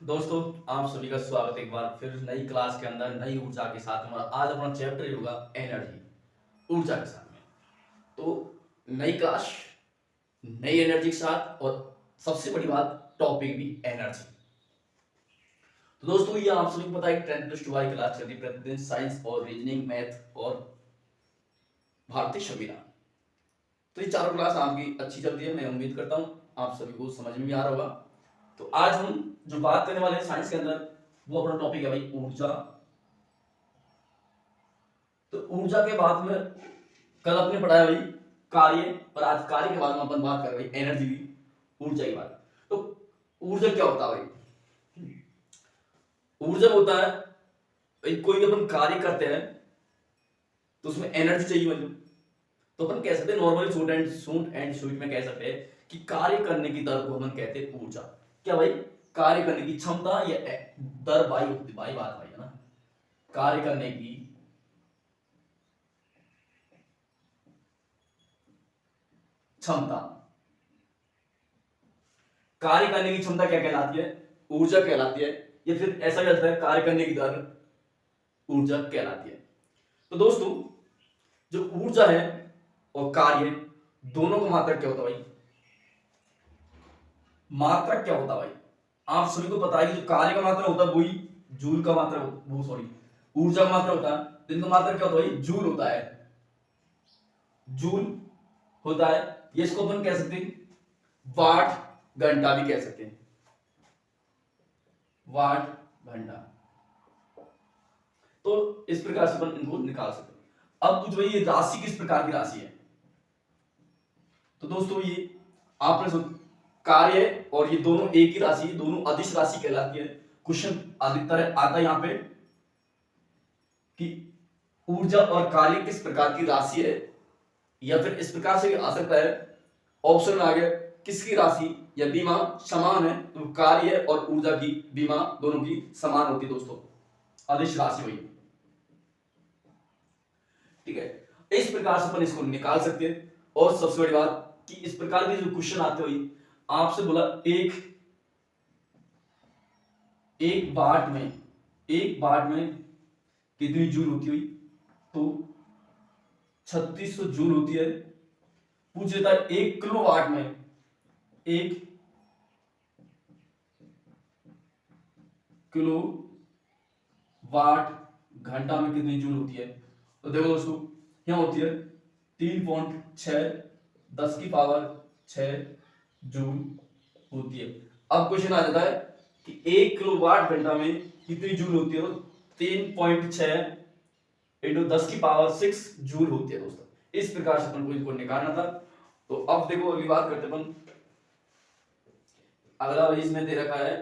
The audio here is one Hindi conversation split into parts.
दोस्तों, आप सभी का स्वागत है एक बार फिर नई क्लास के अंदर नई ऊर्जा के साथ में। और आज अपना चैप्टर ही होगा एनर्जी, ऊर्जा के साथ में। तो नई क्लास, नई एनर्जी के साथ, और सबसे बड़ी बात टॉपिक भी एनर्जी। तो दोस्तों, ये आप सभी को पता है कि 10th+ वाली क्लास चलती है प्रतिदिन साइंस और रीजनिंग, मैथ और भारतीय संविधान। तो ये चारों क्लास आपकी अच्छी चलती है। मैं उम्मीद करता हूँ आप सभी को समझ में भी आ रहा होगा। तो आज हम जो बात करने वाले हैं साइंस के अंदर, वो अपना टॉपिक है भाई ऊर्जा। तो ऊर्जा के बाद में कल आपने पढ़ा है भाई कार्य, और आज कार्य के बाद में अपन बात कर रहे हैं एनर्जी की, ऊर्जा की बात। तो ऊर्जा क्या होता है भाई? ऊर्जा होता है भाई, कोई भी अपन कार्य करते हैं तो उसमें एनर्जी चाहिए मतलब। तो अपन कह सकते हैं नॉर्मली शॉर्ट एंड स्वीट में कह सकते हैं कि कार्य करने की दर को अपन कहते हैं ऊर्जा। क्या भाई? कार्य करने की क्षमता या दर, भाई होती भाई बात भाई है ना। कार्य करने की क्षमता, कार्य करने की क्षमता क्या कहलाती है? ऊर्जा कहलाती है। या फिर ऐसा कहता है कार्य करने की दर ऊर्जा कहलाती है। तो दोस्तों, जो ऊर्जा है और कार्य, दोनों का मात्रक क्या होता है भाई? मात्रक क्या होता है भाई? आप सभी को पता है कि जो कार्य का मात्रक होता है वही जूल का मात्रक, वो सॉरी, ऊर्जा का मात्रक होता है। तो इनका मात्रक क्या होता है भाई? जूल होता है। जूल होता है। ये इसको अपन कह सकते हैं वाट घंटा भी कह सकते हैं। वाट घंटा। तो इस प्रकार से अपन इनको निकाल सकते हैं। अब जो ये राशि किस प्रकार की राशि है? तो दोस्तों, ये आपने सुन, कार्य और ये दोनों एक ही राशि, दोनों अदिश राशि कहलाती है। क्वेश्चन अधिकतर आता है यहाँ पे कि ऊर्जा और कार्य किस प्रकार की राशि है, या फिर इस प्रकार से भी आ सकता है ऑप्शन में आ गया किसकी राशि या विमा समान है, तो कार्य और ऊर्जा की विमा दोनों की समान होती है दोस्तों, अदिश राशि हुई। ठीक है, इस प्रकार से अपन इसको निकाल सकते हैं। और सबसे बड़ी बात कि इस प्रकार के जो क्वेश्चन आते हुए आपसे बोला एक वाट में कितनी जूल होती हुई, तो 3600 जूल होती है। पूछ लेता है 1 किलो वाट में, 1 किलो वाट घंटा में कितनी जूल होती है? तो देखो दोस्तों, यहां होती है 3.6 10⁻6 जूल होती है। अब क्वेश्चन आ जाता है कि 1 किलो वाट घंटा में कितनी जूल होती है? तो 3.6 इंटू 10⁻6 जूल होती है दोस्तों। इस प्रकार से अपन को इसको निकालना था। तो अब देखो, अगली बात करते अपन। अगला इसमें दे रखा है,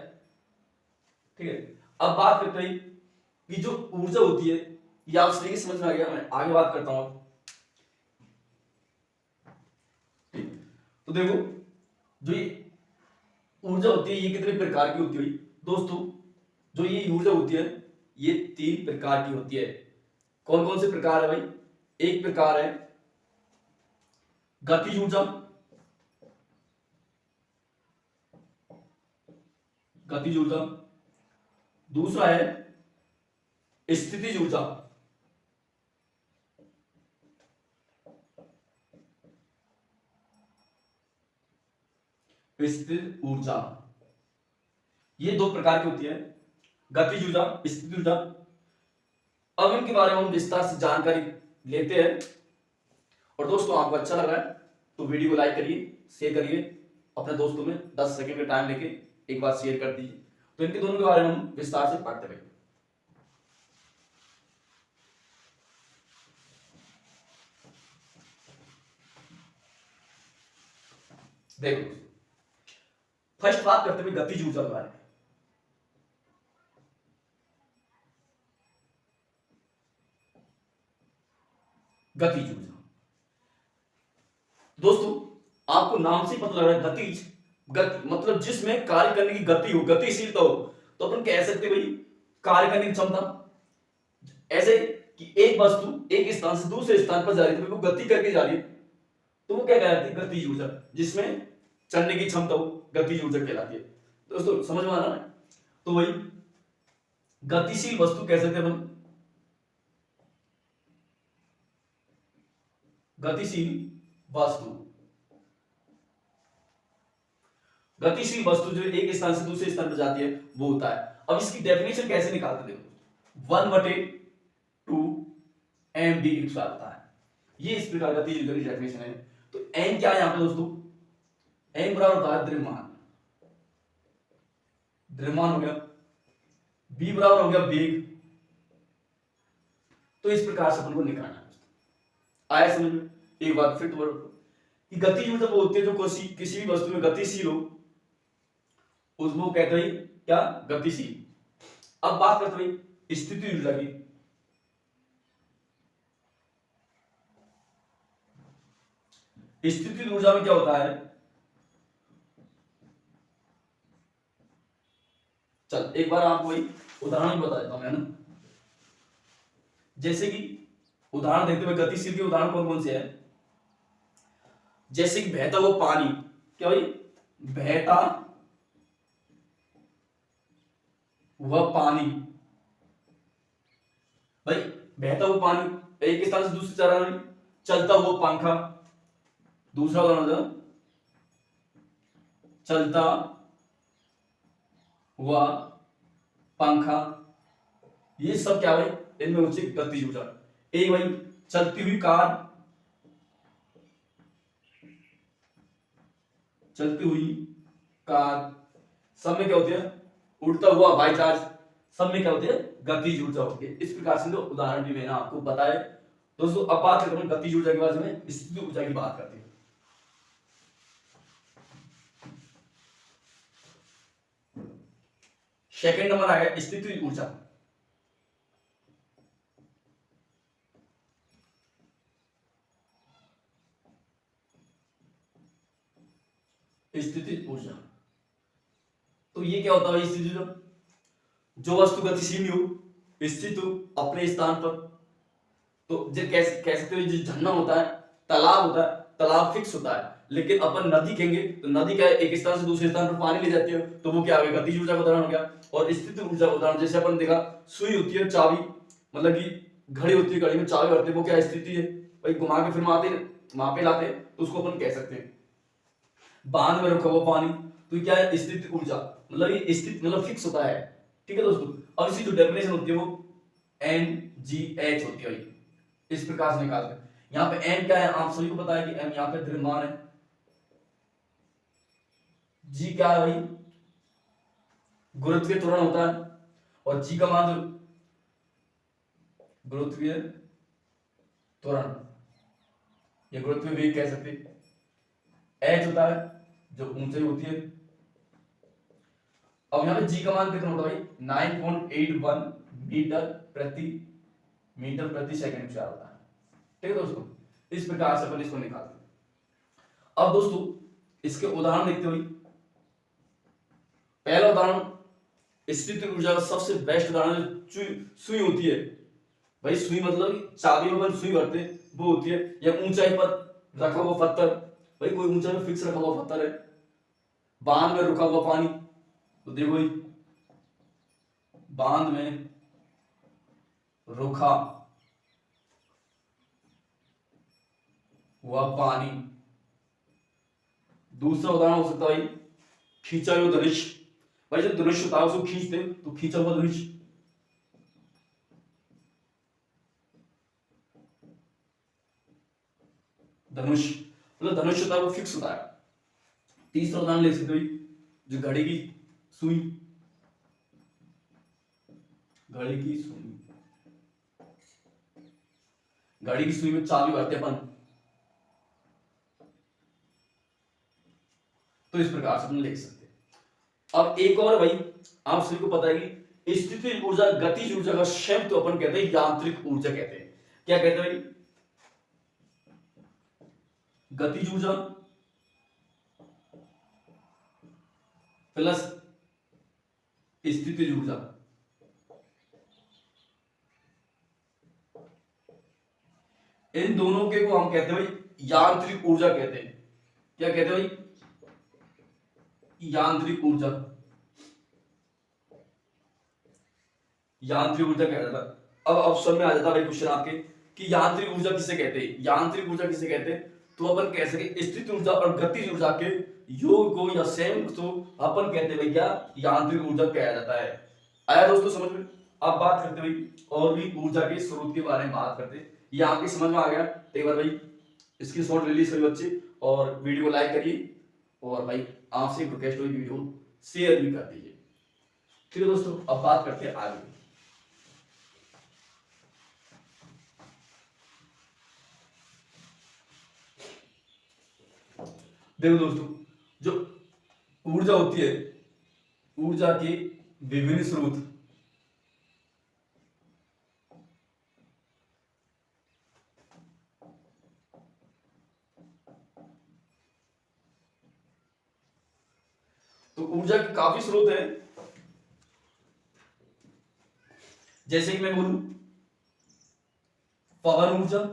ठीक है। अब बात करते हैं कि जो ऊर्जा होती है, ये आप सही समझ में आ गया। मैं आगे बात करता हूं। तो देखो, जो ये ऊर्जा होती है ये कितने प्रकार की होती है दोस्तों? जो ये ऊर्जा होती है ये 3 प्रकार की होती है। कौन कौन से प्रकार है भाई? एक प्रकार है गतिज ऊर्जा, गतिज ऊर्जा। दूसरा है स्थितिज ऊर्जा, स्थिर ऊर्जा। ये 2 प्रकार की होती है, गतिज ऊर्जा, स्थितिज ऊर्जा। अब इनके बारे में हम विस्तार से जानकारी लेते हैं। और दोस्तों, आपको अच्छा लग रहा है तो वीडियो को लाइक करिए, शेयर करिए अपने दोस्तों में। 10 सेकंड का टाइम लेके एक बार शेयर कर दीजिए। तो इनके दोनों के बारे में हम विस्तार से पढ़ते हैं। देखो, फर्स्ट बात करते हुए गतिज ऊर्जा के बारे में। गतिज ऊर्जा दोस्तों, आपको नाम से पता लग रहा है गतिज, गति मतलब जिसमें कार्य करने की गति हो, गतिशीलता हो। तो अपन कह सकते भाई कार्य करने की क्षमता। ऐसे कि एक वस्तु एक स्थान से दूसरे स्थान पर जा रही है, तो वो गति करके जा रही है, तो वो क्या कहलाती है? गतिज ऊर्जा। जिसमें चलने की क्षमता हो, गतिज ऊर्जा कहलाती है। दोस्तों, समझ में आ रहा है? तो वही गतिशील वस्तु कह सकते हैं अपन, गतिशील वस्तु। गतिशील वस्तु जो एक स्थान से दूसरे स्थान पर जाती है वो होता है। अब इसकी डेफिनेशन कैसे निकालते देखो, 1/2 mv होता है, ये इस प्रकार गतिशील की डेफिनेशन है। तो m क्या है यहां पे दोस्तों, m बराबर होता है द्रव्यमान, द्रव्यमान हो गया, v बराबर हो गया वेग। तो इस प्रकार से अपन को निकालना है। आया समझ में? एक बात फिर दोबारा कि गतिज ऊर्जा वो होती है जो किसी भी वस्तु में गतिशील हो, उसको कहते हैं क्या, गतिशील। अब बात करते हैं स्थिति ऊर्जा की। स्थिति ऊर्जा में क्या होता है, चल एक बार आपको वही उदाहरण बता देता हूं मैं ना। जैसे कि उदाहरण देखते हुए गतिशील के उदाहरण कौन कौन से हैं, जैसे कि बहता हुआ पानी, क्या भाई, बहता हुआ पानी, भाई बहता हुआ पानी एक स्थान से दूसरी तरह नहीं, चलता हुआ पंखा, दूसरा उदाहरण चलता हुआ पंखा, ये सब क्या भाई, इनमें होती है गतिज ऊर्जा। एक भाई चलती हुई कार, चलती हुई कार, सब में क्या होती है, उड़ता हुआ हवाई जहाज, सब में क्या होती है, गतिज ऊर्जा होती है। इस प्रकार से उदाहरण भी मैंने आपको बताए। दोस्तों अब बात करते हैं गतिज ऊर्जा के बाद में स्थिति ऊर्जा की बात करते हैं। सेकंड नंबर आ गया स्थिति ऊर्जा। स्थिति ऊर्जा तो ये क्या होता है स्थिति ऊर्जा, जो वस्तु गतिशील हो, स्थित हो अपने स्थान पर। तो जो कह सकते हो जो झरना होता है, तालाब होता है, तालाब फिक्स होता है, लेकिन अपन नदी कहेंगे तो नदी क्या एक स्थान से दूसरे स्थान पर पानी ले जाती है, तो वो क्या हो गया, गतिज ऊर्जा का उदाहरण हो गया। और स्थिति ऊर्जा का उदाहरण जैसे अपन देखा, सुई होती है, चाबी, मतलब कि घड़ी होती है, घड़ी में चाबी भरते हैं, वो क्या स्थिति है भाई, घुमा के फिर वहां पे लाते हैं, तो उसको अपन कह सकते हैं। बांध में रखा हुआ पानी, तो क्या है, स्थिति ऊर्जा, मतलब ये स्थित मतलब फिक्स होता है। ठीक है दोस्तों, अब इसकी जो डेफिनेशन होती है वो mgh होती है, इस प्रकार से निकालते हैं। यहाँ पे m क्या है, आप सभी को पता है कि m यहाँ पे द्रव्यमान है, g क्या है भाई, गुरुत्वीय त्वरण होता है, और g का मान गुरुत्वीय त्वरण या गुरुत्वीय वेग कह सकते हैं। h होता है जो ऊंचाई होती है। अब यहाँ पे g का मान कितना होता है भाई, 9.81 मीटर प्रति सेकंड होता है। ठीक है दोस्तों, इस प्रकार से अपन इसको निकालते हैं। अब दोस्तों इसके उदाहरण देखते हुए, पहला उदाहरण स्थिति ऊर्जा का सबसे बेस्ट उदाहरण सुई होती है भाई, सुई मतलब चाबी में सुई भरते वो होती है, या ऊंचाई पर रखा हुआ पत्थर, भाई कोई ऊंचाई में फिक्स रखा हुआ पत्थर है, बांध में रुका हुआ पानी, तो देखो बांध में रुका हुआ पानी। दूसरा उदाहरण हो सकता है भाई खींचा हुआ धनुष, भाई जब धनुष होता है उसको खींचते तो खींचा हुआ धनुष। धनुष मतलब धनुष होता है वो फिक्स होता है। तीसरा उदाहरण ले सकते हो जो घड़ी की सुई, घड़ी की सुई, घड़ी की सुई में चाबी भरते अपन, तो इस प्रकार से अपन लिख सकते हैं। अब एक और भाई आप सभी को पता है कि स्थितिज ऊर्जा गतिज ऊर्जा का संयुक्त तो अपन कहते हैं यांत्रिक ऊर्जा कहते हैं। क्या कहते हैं भाई, गतिज ऊर्जा प्लस स्थितिज ऊर्जा, इन दोनों के को हम कहते हैं भाई यांत्रिक ऊर्जा कहते हैं। क्या कहते हैं भाई, यांत्रिक ऊर्जा। यांत्रिक ऊर्जा कहा जाता है। अब ऑप्शन में आ जाता है भाई क्वेश्चन आपके कि यांत्रिक ऊर्जा किसे कहते हैं, यांत्रिक ऊर्जा किसे कहते हैं, तो अपन कह सके स्थिर ऊर्जा और गतिज ऊर्जा के योग को या संयुक्त को अपन कहते हैं भाई क्या, यांत्रिक ऊर्जा कहा जाता है। आया दोस्तों समझ में। अब बात करते भाई और भी ऊर्जा के स्रोत के बारे में बात करते, ये आपके समझ में आ गया। एक बार भाई इसकी शॉर्ट रिलीज करिए बच्चे, और वीडियो को लाइक करिए, और भाई आपसे रिक्वेस्ट हुई वीडियो शेयर भी कर दीजिए। ठीक है दोस्तों, अब बात करते हैं आगे। देखो दोस्तों, जो ऊर्जा होती है, ऊर्जा के विभिन्न स्रोत, तो ऊर्जा के काफी स्रोत हैं। जैसे कि मैं बोलूं पवन ऊर्जा,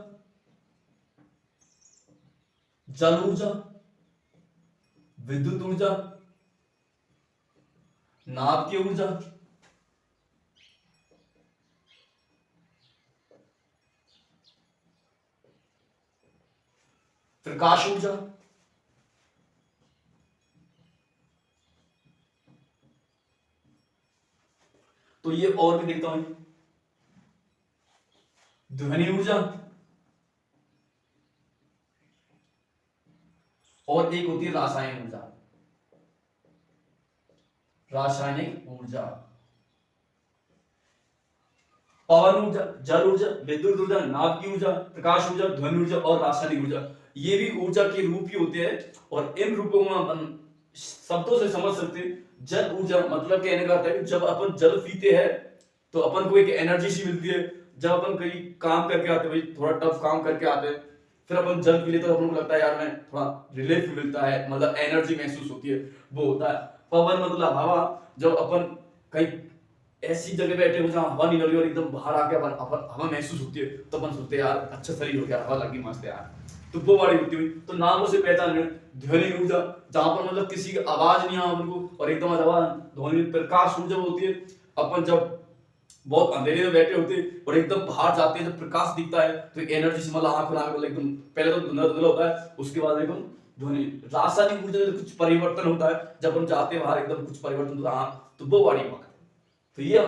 जल ऊर्जा, विद्युत ऊर्जा, नाभिकीय ऊर्जा, प्रकाश ऊर्जा, तो ये और भी देखता हूं, ध्वनि ऊर्जा, और एक होती है रासायनिक ऊर्जा, रासायनिक ऊर्जा, पवन ऊर्जा, जल ऊर्जा, विद्युत ऊर्जा, नाभिकीय ऊर्जा, प्रकाश ऊर्जा, ध्वनि ऊर्जा और रासायनिक ऊर्जा, ये भी ऊर्जा के रूप ही होते हैं। और इन रूपों में अपन शब्दों से समझ सकते हैं। जल ऊर्जा मतलब कहने का अर्थ है कि जब अपन जल पीते हैं तो अपन को एक एनर्जी सी मिलती है। जब अपन कहीं काम करके आते हैं, भाई थोड़ा टफ काम करके आते हैं, फिर अपन जल पी लेते हैं तो अपन को लगता है यार मैं थोड़ा रिलीफ मिलता है, मतलब एनर्जी महसूस होती है, वो होता है पवन मतलब हवा। जब अपन कहीं ऐसी जगह बैठे हो जहाँ हवा नहीं लग रही और एकदम बाहर आके अपन हवा महसूस होती है, तो अपन सोचते हैं यार अच्छा शरीर हो गया, हवा लगी मस्त है यार, तो वो वाली होती हुई। तो नामों से पहचान है। ध्वनि ऊर्जा, जहां पर मतलब किसी की आवाज नहीं आ अपन को और एकदम आवाज। ध्वनि प्रकाश ऊर्जा होती है, अपन जब बहुत अंधेरे में बैठे होते और एकदम बाहर जाते हैं, जब प्रकाश दिखता है तो एनर्जी से मतलब आंख खुला के एकदम पहले तो धुंधला धुंधला होता है, उसके बाद एकदम ध्वनि। रासायनिक ऊर्जा में कुछ परिवर्तन होता है, जब हम जाते हैं बाहर एकदम कुछ परिवर्तन होता है, तो वो वाली बात है। तो ये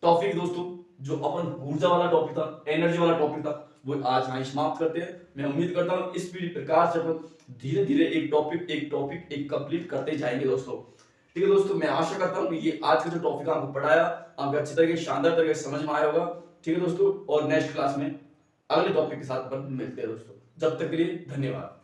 टॉपिक दोस्तों जो अपन ऊर्जा वाला टॉपिक था, एनर्जी वाला टॉपिक था, वो आज यहाँ समाप्त करते हैं। मैं उम्मीद करता हूँ इस प्रकार से अपन धीरे धीरे एक टॉपिक कंप्लीट करते जाएंगे दोस्तों। ठीक है दोस्तों, मैं आशा करता हूँ कि ये आज का जो टॉपिक आपको पढ़ाया आपको अच्छी तरीके शानदार तरीके से समझ में आया होगा। ठीक है दोस्तों, और नेक्स्ट क्लास में अगले टॉपिक के साथ अपन मिलते हैं दोस्तों। जब तक के लिए धन्यवाद।